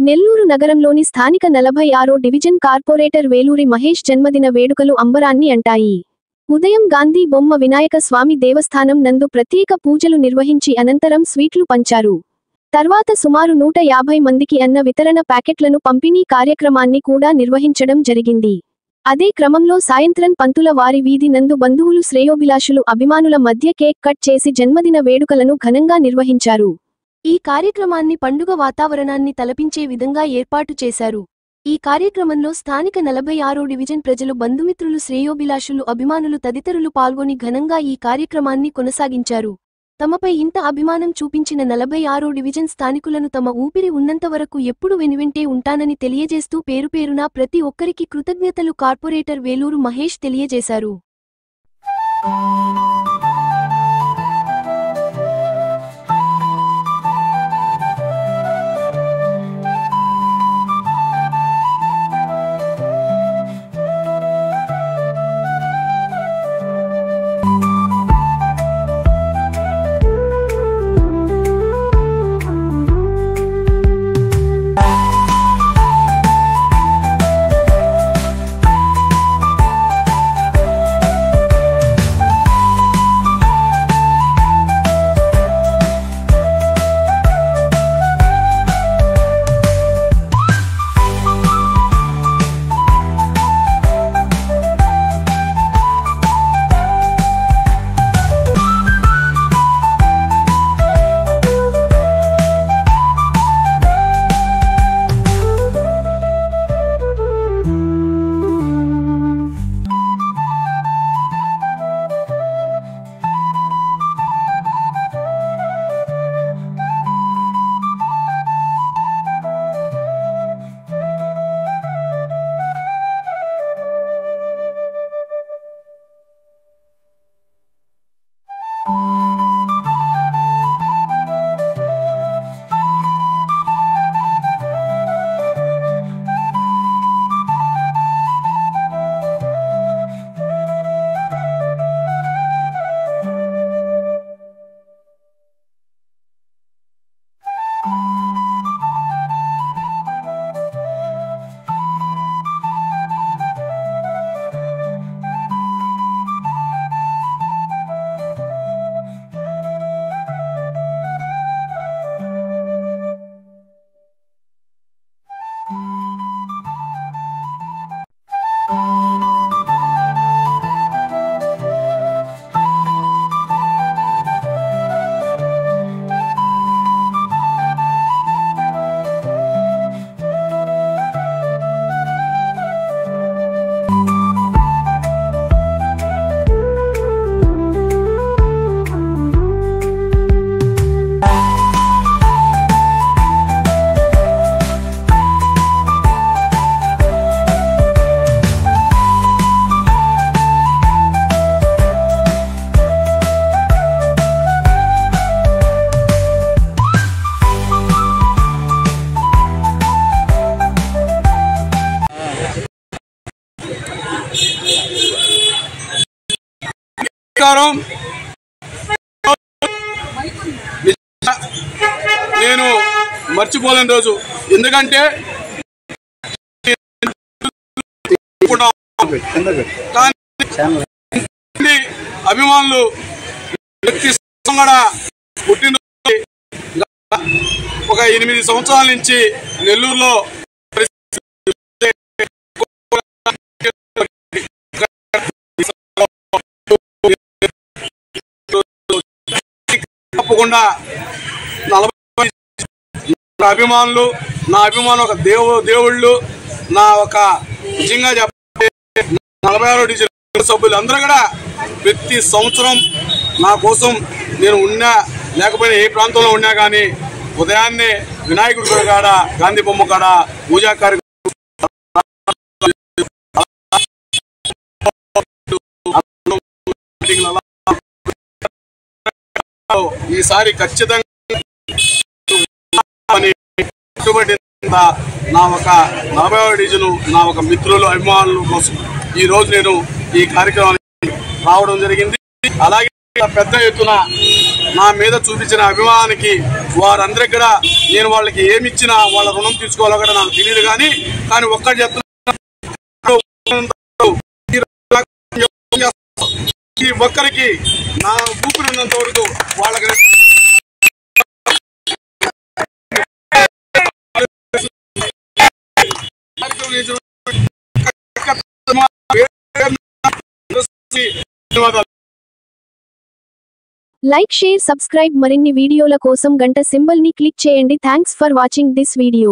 నెల్లూరు నగరంలోని స్థానిక 46వ division corporator Veluri Mahesh జన్మదిన వేడుకలు అంబరాన్ని అంటాయి. ఉదయం గాంధీ బొమ్మ వినాయక స్వామి దేవస్థానం నందు ప్రత్యేక పూజలు నిర్వహించి అనంతరం స్వీట్లు పంచారు. తర్వాత సుమారు 150 మందికి అన్న వితరణ ప్యాకెట్లను పంపిణీ కార్యక్రమాన్ని కూడా నిర్వహించడం జరిగింది. అదే క్రమంలో సాయంత్రం పంతుల వారి వీధి నందు బంధువులు శ్రేయోభిలాషులు అభిమానుల మధ్య కేక్ కట్ చేసి జన్మదిన వేడుకలను ఘనంగా నిర్వహించారు. ఈ కార్యక్రమాన్ని పండుగ వాతావరణాన్ని తలపించే విధంగా ఏర్పాటు చేశారు. ఈ కార్యక్రమంలో స్థానిక 46వ డివిజన్ ప్రజలు, బంధుమిత్రులు, శ్రేయోభిలాషులు, అభిమానులు తదితరులు పాల్గొని ఘనంగా ఈ కార్యక్రమాన్ని కొనసాగించారు. తమపై ఇంత అభిమానం చూపించిన 46వ డివిజన్ స్థానికులను తమ ఊపిరి ఉన్నంత వరకు ఎప్పుడు వెనువెంటే ఉంటానని తెలియజేస్తూ పేరుపేరునా ప్రతి ఒక్కరికి కృతజ్ఞతలు కార్పొరేటర్ వేలూరు మహేష్ తెలియజేశారు. నేను మర్చిపోలేని రోజు, ఎందుకంటే అభిమానులు పుట్టినరోజు ఒక 8 సంవత్సరాల నుంచి నెల్లూరులో తప్పకుండా 40 అభిమానులు, నా అభిమానులు ఒక దేవుళ్ళు, నా ఒక నిజంగా చెప్పే 46వ డివిజన్ సభ్యులు అందరూ కూడా ప్రతి సంవత్సరం నా కోసం నేను ఉన్నా లేకపోయినా ఏ ప్రాంతంలో ఉన్నా కానీ ఉదయాన్నే వినాయకుడి కాడ, గాంధీ బొమ్మ కాడ పూజా కార్యక్రమం ఈసారి ఖచ్చితంగా నా ఒక 40వ డివిజన్ నా ఒక మిత్రులు, అభిమానుల కోసం ఈ రోజు నేను ఈ కార్యక్రమానికి రావడం జరిగింది. అలాగే పెద్ద ఎత్తున నా మీద చూపించిన అభిమానానికి వారందరికీ కూడా నేను వాళ్ళకి ఏమి ఇచ్చినా వాళ్ళ రుణం తీసుకోవాలో కూడా నాకు తెలియదు. కానీ ఒక్కటి చెప్తున్నా, ఈ ఒక్కరికి నా ఊపిరి ఉన్నంత వరకు వాళ్ళకి లైక్, షేర్, సబ్స్క్రైబ్. మరిన్ని వీడియోల కోసం గంట సింబల్ ని క్లిక్ చేయండి. Thanks for watching this video.